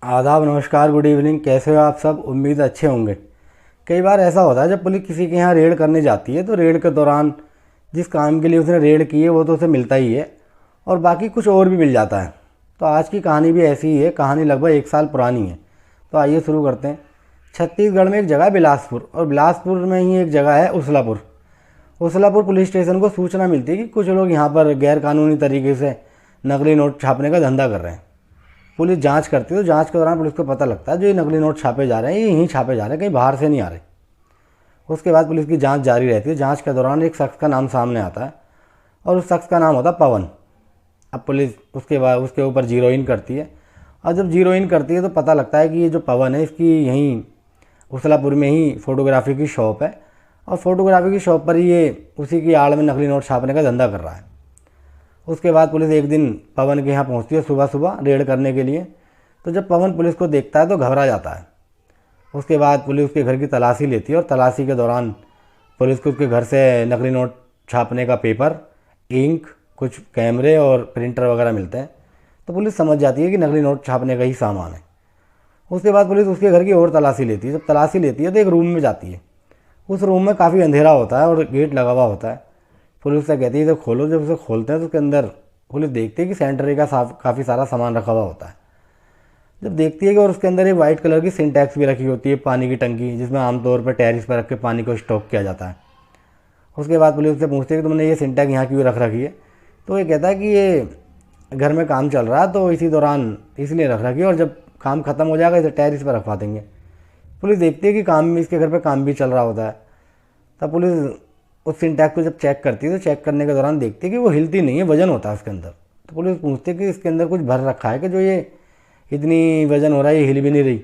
आदाब, नमस्कार, good evening. कैसे हो आप सब? उम्मीद अच्छे होंगे। कई बार ऐसा होता है जब पुलिस किसी के यहाँ रेड करने जाती है तो रेड के दौरान जिस काम के लिए उसने रेड की है वो तो उसे मिलता ही है और बाकी कुछ और भी मिल जाता है। तो आज की कहानी भी ऐसी ही है। कहानी लगभग 1 साल पुरानी है। तो आइए शुरू करते हैं। छत्तीसगढ़ में एक जगह है बिलासपुर, और बिलासपुर में ही एक जगह है उसलापुर। उसलापुर पुलिस स्टेशन को सूचना मिलती है कि कुछ लोग यहाँ पर गैर कानूनी तरीके से नकली नोट छापने का धंधा कर रहे हैं। पुलिस जांच करती है तो जांच के दौरान पुलिस को पता लगता है जो ये नकली नोट छापे जा रहे हैं ये यहीं छापे जा रहे हैं, कहीं बाहर से नहीं आ रहे। उसके बाद पुलिस की जांच जारी रहती है। जांच के दौरान एक शख्स का नाम सामने आता है और उस शख्स का नाम होता है पवन। अब पुलिस उसके बाद उसके ऊपर जीरोइन करती है, और जब जीरोइन करती है तो पता लगता है कि ये जो पवन है इसकी यहीं उसलापुर में ही फ़ोटोग्राफी की शॉप है, और फोटोग्राफी की शॉप पर ही ये उसी की आड़ में नकली नोट छापने का धंधा कर रहा है। उसके बाद पुलिस एक दिन पवन के यहाँ पहुँचती है सुबह सुबह रेड करने के लिए। तो जब पवन पुलिस को देखता है तो घबरा जाता है। उसके बाद पुलिस उसके घर की तलाशी लेती है, और तलाशी के दौरान पुलिस को उसके घर से नकली नोट छापने का पेपर, इंक, कुछ कैमरे और प्रिंटर वगैरह मिलते हैं। तो पुलिस समझ जाती है कि नकली नोट छापने का ही सामान है। उसके बाद पुलिस उसके घर की और तलाशी लेती है। जब तलाशी लेती है तो एक रूम में जाती है। उस रूम में काफ़ी अंधेरा होता है और गेट लगा हुआ होता है। पुलिस से कहती है इसे खोलो। जब उसे खोलते हैं तो उसके अंदर पुलिस देखती है कि सैनिटरी का काफ़ी सारा सामान रखा हुआ होता है। जब देखती है कि और उसके अंदर एक वाइट कलर की सिंटैक्स भी रखी होती है, पानी की टंकी, जिसमें आमतौर पर टेरिस पर रख के पानी को स्टॉक किया जाता है। उसके बाद पुलिस से पूछती है कि तुमने ये सिंटैक्स यहाँ क्यों रख रखी है? तो ये कहता है कि ये घर में काम चल रहा है तो इसी दौरान इसलिए रख रखी है, और जब काम ख़त्म हो जाएगा इसे टेरिस पर रखवा देंगे। पुलिस देखती है कि काम इसके घर पर काम भी चल रहा होता है। तब पुलिस उस सिंटैक्स को जब चेक करती है तो चेक करने के दौरान देखती है कि वो हिलती नहीं है, वजन होता है उसके अंदर। तो पुलिस पूछती है कि इसके अंदर कुछ भर रखा है कि जो ये इतनी वजन हो रहा है, ये हिल भी नहीं रही?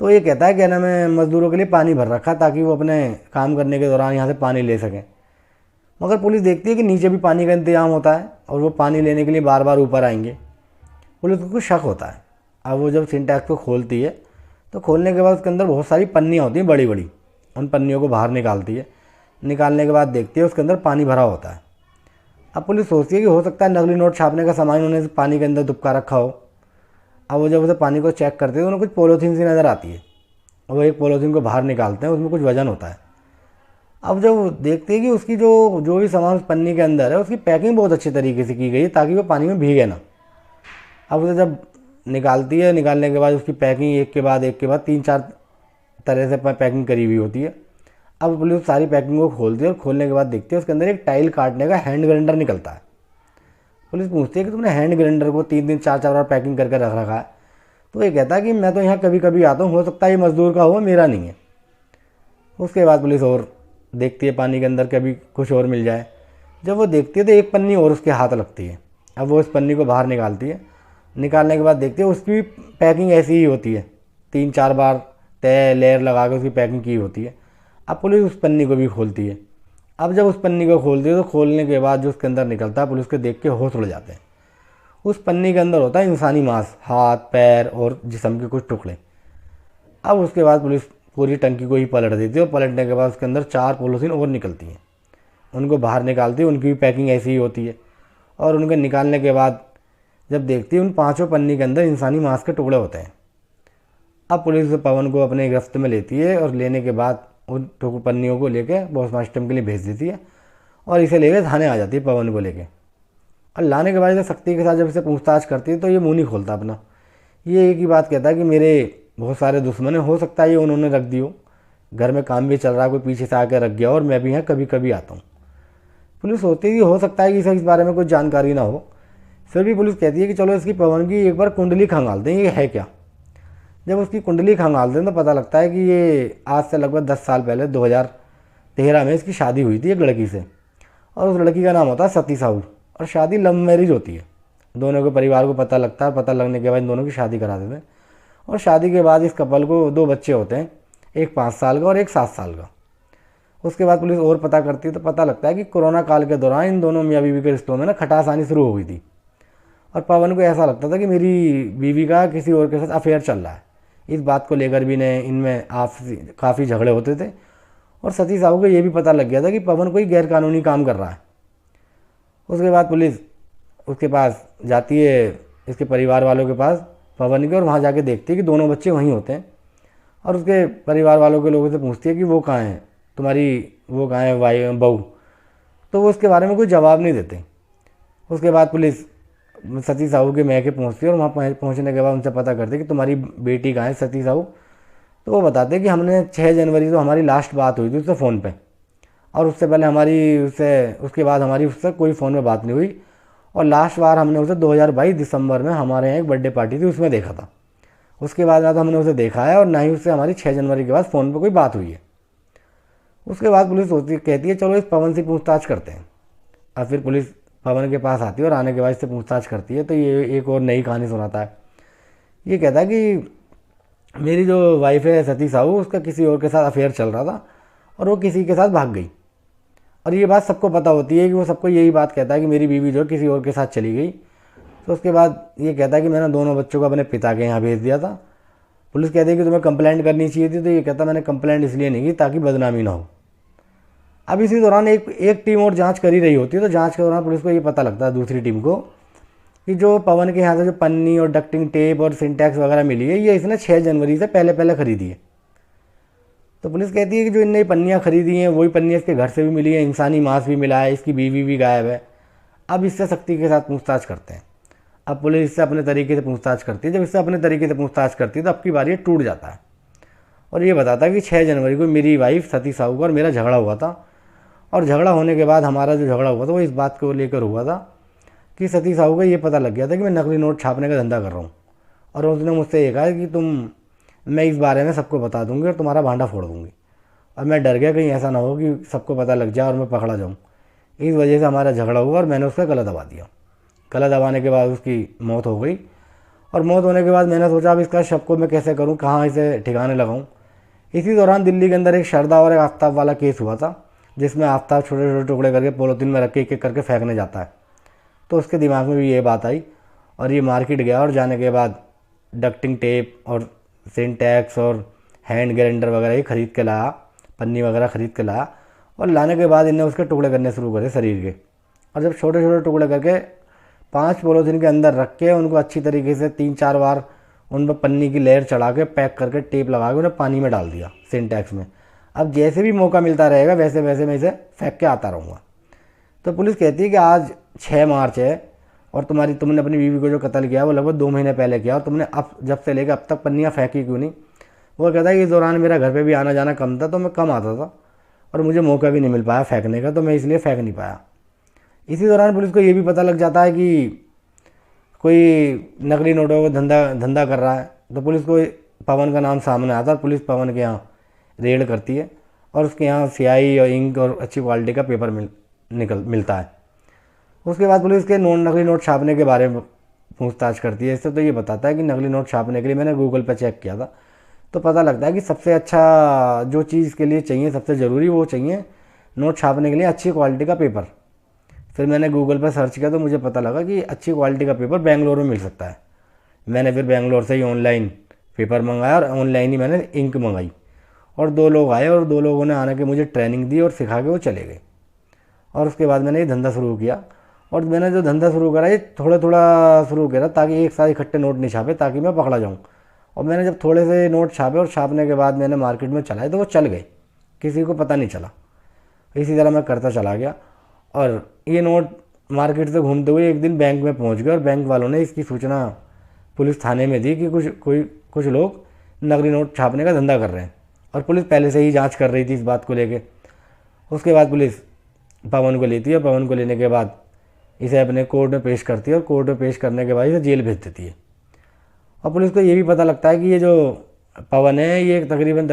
तो ये कहता है कि ना मैं मज़दूरों के लिए पानी भर रखा ताकि वो अपने काम करने के दौरान यहाँ से पानी ले सकें। मगर पुलिस देखती है कि नीचे भी पानी का इंतजाम होता है और वो पानी लेने के लिए बार बार ऊपर आएंगे। पुलिस को कुछ शक होता है। अब वो जब सिंटैक्स को खोलती है तो खोलने के बाद उसके अंदर बहुत सारी पन्नियाँ होती हैं बड़ी बड़ी। उन पन्नियों को बाहर निकालती है। निकालने के बाद देखती है उसके अंदर पानी भरा होता है। अब पुलिस सोचती है कि हो सकता है नकली नोट छापने का सामान उन्होंने पानी के अंदर दुबका रखा हो। अब वो जब उसे पानी को चेक करते हैं तो उन्हें कुछ पॉलीथीन सी नज़र आती है। और वो एक पॉलीथीन को बाहर निकालते हैं, उसमें कुछ वजन होता है। अब जब वो देखते हैं कि उसकी जो जो भी सामान उस पन्नी के अंदर है उसकी पैकिंग बहुत अच्छे तरीके से की गई है ताकि वो पानी में भीगे ना। अब उसे जब निकालती है, निकालने के बाद उसकी पैकिंग एक के बाद 3-4 तरह से पैकिंग करी हुई होती है। अब पुलिस सारी पैकिंग को खोलती है और खोलने के बाद देखती है उसके अंदर एक टाइल काटने का हैंड ग्राइंडर निकलता है। पुलिस पूछती है कि तुमने हैंड ग्राइंडर को 3-4 बार पैकिंग करके रख रखा है? तो ये कहता है कि मैं तो यहाँ कभी कभी आता हूँ, हो सकता है ये मज़दूर का हो, मेरा नहीं है। उसके बाद पुलिस और देखती है पानी के अंदर कभी कुछ और मिल जाए। जब वो देखती है तो एक पन्नी और उसके हाथ लगती है। अब वो इस पन्नी को बाहर निकालती है। निकालने के बाद देखती है उसकी पैकिंग ऐसी ही होती है, 3-4 बार तय लेयर लगा के उसकी पैकिंग की होती है। अब पुलिस उस पन्नी को भी खोलती है। अब जब उस पन्नी को खोलती है तो खोलने के बाद जो उसके अंदर निकलता है पुलिस को देख के होश उड़ जाते हैं। उस पन्नी के अंदर होता है इंसानी मांस, हाथ, पैर और जिस्म के कुछ टुकड़े। अब उसके बाद पुलिस पूरी टंकी को ही पलट देती है, और पलटने के बाद उसके अंदर 4 पॉलीथीन और निकलती हैं। उनको बाहर निकालती है, उनकी भी पैकिंग ऐसी ही होती है। और उनके निकालने के बाद जब देखती है उन 5 पन्नी के अंदर इंसानी मांस के टुकड़े होते हैं। अब पुलिस पवन को अपने गिरफ्त में लेती है और लेने के बाद उन पन्नियों को लेके पोस्टमार्टम के लिए भेज देती है, और इसे लेके थाने आ जाती है पवन को लेके। और लाने के बाद इसे सख्ती के साथ जब इसे पूछताछ करती है तो ये मुँह नहीं खोलता अपना। ये एक ही बात कहता है कि मेरे बहुत सारे दुश्मन हैं, हो सकता है ये उन्होंने रख दी हो, घर में काम भी चल रहा है, कोई पीछे से आकर रख गया और मैं भी यहाँ कभी कभी आता हूँ। पुलिस सोचती है कि हो सकता है कि इसे इस बारे में कुछ जानकारी ना हो। फिर भी पुलिस कहती है कि चलो इसकी पवन की एक बार कुंडली खंगालते हैं, ये है क्या। जब उसकी कुंडली खंगालते हैं तो पता लगता है कि ये आज से लगभग 10 साल पहले 2013 में इसकी शादी हुई थी एक लड़की से, और उस लड़की का नाम होता है सती साहू। और शादी लव मैरिज होती है। दोनों के परिवार को पता लगता है, पता लगने के बाद इन दोनों की शादी करा देते हैं। और शादी के बाद इस कपल को 2 बच्चे होते हैं, एक 5 साल का और एक 7 साल का। उसके बाद पुलिस और पता करती है तो पता लगता है कि कोरोना काल के दौरान इन दोनों मियाँ बीवी के रिश्तों में ना खटास आनी शुरू हो गई थी, और पवन को ऐसा लगता था कि मेरी बीवी का किसी और के साथ अफेयर चल रहा है। इस बात को लेकर भी ने इनमें आपसी काफ़ी झगड़े होते थे, और सती साहू को ये भी पता लग गया था कि पवन कोई गैरकानूनी काम कर रहा है। उसके बाद पुलिस उसके पास जाती है, इसके परिवार वालों के पास, पवन की, और वहाँ जाके देखती है कि दोनों बच्चे वहीं होते हैं। और उसके परिवार वालों के लोगों से पूछती है कि वो कहाँ हैं, तुम्हारी वो कहाँ है बहू। तो वो उसके बारे में कोई जवाब नहीं देते। उसके बाद पुलिस सती साहू के मैके पहुँचती है, और वहाँ पहुँचने के बाद उनसे पता करती है कि तुम्हारी बेटी कहाँ है सती साहू। तो वो बताते हैं कि हमने 6 जनवरी तो हमारी लास्ट बात हुई थी उससे फ़ोन पे, और उससे पहले हमारी उसके बाद हमारी उससे कोई फ़ोन में बात नहीं हुई, और लास्ट बार हमने उसे 2022 दिसंबर में हमारे यहाँ एक बर्थडे पार्टी थी उसमें देखा था। उसके बाद ना तो हमने उसे देखा है और ना ही उससे हमारी 6 जनवरी के बाद फ़ोन पर कोई बात हुई है। उसके बाद पुलिस कहती है चलो इस पवन से पूछताछ करते हैं। अब फिर पुलिस पवन के पास आती है, और आने के बाद इससे पूछताछ करती है। तो ये एक और नई कहानी सुनाता है। ये कहता है कि मेरी जो वाइफ है सती साहू, उसका किसी और के साथ अफेयर चल रहा था, और वो किसी के साथ भाग गई। और ये बात सबको पता होती है कि वो सबको यही बात कहता है कि मेरी बीवी जो किसी और के साथ चली गई। तो उसके बाद ये कहता है कि मैंने दोनों बच्चों को अपने पिता के यहाँ भेज दिया था। पुलिस कहती है कि तुम्हें कंप्लेंट करनी चाहिए थी। तो ये कहता मैंने कंप्लेंट इसलिए नहीं की ताकि बदनामी ना हो। अब इसी दौरान एक टीम और जांच कर ही रही होती है। तो जांच के दौरान पुलिस को ये पता लगता है, दूसरी टीम को, कि जो पवन के यहाँ से जो पन्नी और डक्टिंग टेप और सिंटैक्स वगैरह मिली है, ये इसने 6 जनवरी से पहले पहले खरीदी है। तो पुलिस कहती है कि जो इनने पन्नियाँ खरीदी हैं वही पन्नियाँ इसके घर से भी मिली हैं, इंसानी मांस भी मिला है, इसकी बीवी भी गायब है। अब इससे सख्ती के साथ पूछताछ करते हैं। अब पुलिस इससे अपने तरीके से पूछताछ करती है। जब इससे अपने तरीके से पूछताछ करती है तो अब की बार ये टूट जाता है, और ये बताता है कि 6 जनवरी को मेरी वाइफ सती साहू और मेरा झगड़ा हुआ था, और झगड़ा होने के बाद हमारा जो झगड़ा हुआ था वो इस बात को लेकर हुआ था कि सती साहू को ये पता लग गया था कि मैं नकली नोट छापने का धंधा कर रहा हूँ, और उसने मुझसे ये कहा कि मैं इस बारे में सबको बता दूंगी और तुम्हारा भांडा फोड़ दूंगी। और मैं डर गया कहीं ऐसा ना हो कि सबको पता लग जाए और मैं पकड़ा जाऊँ। इस वजह से हमारा झगड़ा हुआ और मैंने उसका गला दबा दिया। गला दबाने के बाद उसकी मौत हो गई, और मौत होने के बाद मैंने सोचा अब इसका शव को मैं कैसे करूँ, कहाँ इसे ठिकाने लगाऊँ। इसी दौरान दिल्ली के अंदर एक शारदा और एक आफ्ताब वाला केस हुआ था, जिसमें आफ्ताब छोटे छोटे टुकड़े करके पॉलीथीन में रख के एक एक करके फेंकने जाता है। तो उसके दिमाग में भी ये बात आई, और ये मार्केट गया, और जाने के बाद डक्टिंग टेप और सिंटैक्स और हैंड ग्राइंडर वगैरह ये खरीद के लाया, पन्नी वगैरह खरीद के लाया, और लाने के बाद इन्हें उसके टुकड़े करने शुरू करे शरीर के। और जब छोटे छोटे टुकड़े करके 5 पॉलीथीन के अंदर रख के उनको अच्छी तरीके से 3-4 बार उन पर पन्नी की लेयर चढ़ा के पैक करके टेप लगा के उन्हें पानी में डाल दिया सिंटैक्स में। अब जैसे भी मौका मिलता रहेगा वैसे वैसे मैं इसे फेंक के आता रहूँगा। तो पुलिस कहती है कि आज 6 मार्च है, और तुमने अपनी बीवी को जो कत्ल किया वो लगभग 2 महीने पहले किया, और तुमने अब जब से लेकर अब तक पन्नियाँ फेंकी क्यों नहीं। वो कहता है कि इस दौरान मेरा घर पे भी आना जाना कम था, तो मैं कम आता था, और मुझे मौका भी नहीं मिल पाया फेंकने का, तो मैं इसलिए फेंक नहीं पाया। इसी दौरान पुलिस को ये भी पता लग जाता है कि कोई नकली नोटों का धंधा कर रहा है। तो पुलिस को पवन का नाम सामने आता है, और पुलिस पवन के यहाँ रेड करती है, और उसके यहाँ स्याही और इंक और अच्छी क्वालिटी का पेपर मिलता है। उसके बाद पुलिस के नकली नोट छापने के बारे में पूछताछ करती है। इससे तो ये बताता है कि नकली नोट छापने के लिए मैंने गूगल पर चेक किया था, तो पता लगता है कि सबसे अच्छा जो चीज़ के लिए चाहिए, सबसे ज़रूरी वो चाहिए नोट छापने के लिए अच्छी क्वालिटी का पेपर। फिर मैंने गूगल पर सर्च किया तो मुझे पता लगा कि अच्छी क्वालिटी का पेपर बेंगलोर में मिल सकता है। मैंने फिर बेंगलोर से ही ऑनलाइन पेपर मंगाया, और ऑनलाइन ही मैंने इंक मंगाई, और 2 लोग आए, और 2 लोगों ने आने के मुझे ट्रेनिंग दी और सिखा के वो चले गए। और उसके बाद मैंने ये धंधा शुरू किया, और मैंने जो धंधा शुरू करा ये थोड़ा थोड़ा शुरू करा ताकि एक साथ इकट्ठे नोट नहीं छापे, ताकि मैं पकड़ा जाऊँ। और मैंने जब थोड़े से नोट छापे और छापने के बाद मैंने मार्केट में चलाए तो वो चल गए, किसी को पता नहीं चला। इसी तरह मैं करता चला गया, और ये नोट मार्केट से घूमते हुए एक दिन बैंक में पहुंच गए, और बैंक वालों ने इसकी सूचना पुलिस थाने में दी कि कुछ लोग नकली नोट छापने का धंधा कर रहे हैं, और पुलिस पहले से ही जांच कर रही थी इस बात को लेके। उसके बाद पुलिस पवन को लेती है, और पवन को लेने के बाद इसे अपने कोर्ट में पेश करती है, और कोर्ट में पेश करने के बाद इसे जेल भेज देती है। और पुलिस को ये भी पता लगता है कि ये जो पवन है ये तकरीबन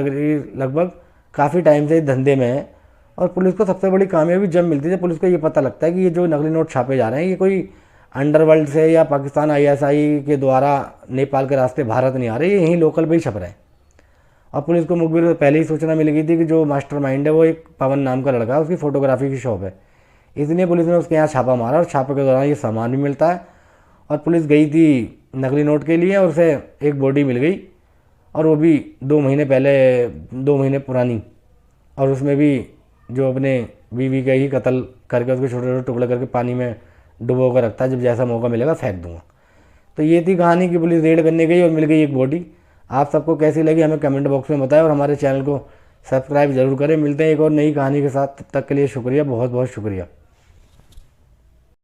लगभग काफ़ी टाइम से इस धंधे में है। और पुलिस को सबसे बड़ी कामयाबी जब मिलती है जब पुलिस को ये पता लगता है कि ये जो नकली नोट छापे जा रहे हैं ये कोई अंडरवर्ल्ड से या पाकिस्तान ISI के द्वारा नेपाल के रास्ते भारत नहीं आ रहे, ये यहीं लोकल पे ही छप रहे हैं। और पुलिस को मुखबिर से पहले ही सूचना मिल गई थी कि जो मास्टरमाइंड है वो एक पवन नाम का लड़का है, उसकी फ़ोटोग्राफी की शॉप है। इसलिए पुलिस ने उसके यहाँ छापा मारा, और छापे के दौरान ये सामान भी मिलता है। और पुलिस गई थी नकली नोट के लिए, और उसे एक बॉडी मिल गई, और वो भी 2 महीने पुरानी, और उसमें भी जो अपने बीवी का ही कत्ल करके उसके छोटे छोटे टुकड़े करके पानी में डुबो कर रखता है, जब जैसा मौका मिलेगा फेंक दूंगा। तो ये थी कहानी कि पुलिस रेड करने गई और मिल गई एक बॉडी। आप सबको कैसी लगी हमें कमेंट बॉक्स में बताएं और हमारे चैनल को सब्सक्राइब जरूर करें। मिलते हैं एक और नई कहानी के साथ, तब तक के लिए शुक्रिया, बहुत बहुत शुक्रिया।